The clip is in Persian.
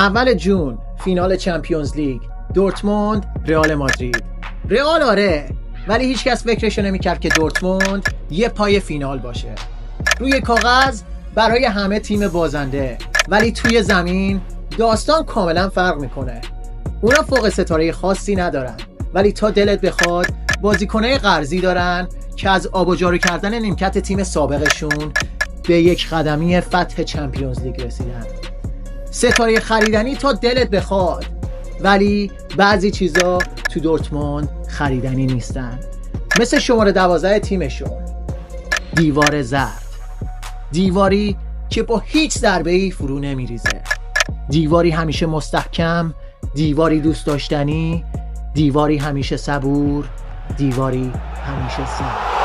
اول جون فینال چمپیونز لیگ، دورتموند رئال مادرید. رئال آره، ولی هیچ کس فکرشو نمیکرد که دورتموند یه پای فینال باشه. روی کاغذ برای همه تیم بازنده، ولی توی زمین داستان کاملا فرق میکنه. اونا فوق ستاره خاصی ندارن، ولی تا دلت بخواد بازیکنای قرضی دارن که از آب و جارو کردن نیمکت تیم سابقشون به یک قدمی فتح چمپیونز لیگ رسیدن. ستاره خریدنی تا دلت بخواد، ولی بعضی چیزا تو دورتموند خریدنی نیستن. مثل شماره 12 تیمشون، دیوار زرد. دیواری که با هیچ ضربه‌ای فرو نمیریزه. دیواری همیشه مستحکم، دیواری دوست داشتنی، دیواری همیشه صبور، دیواری همیشه سر.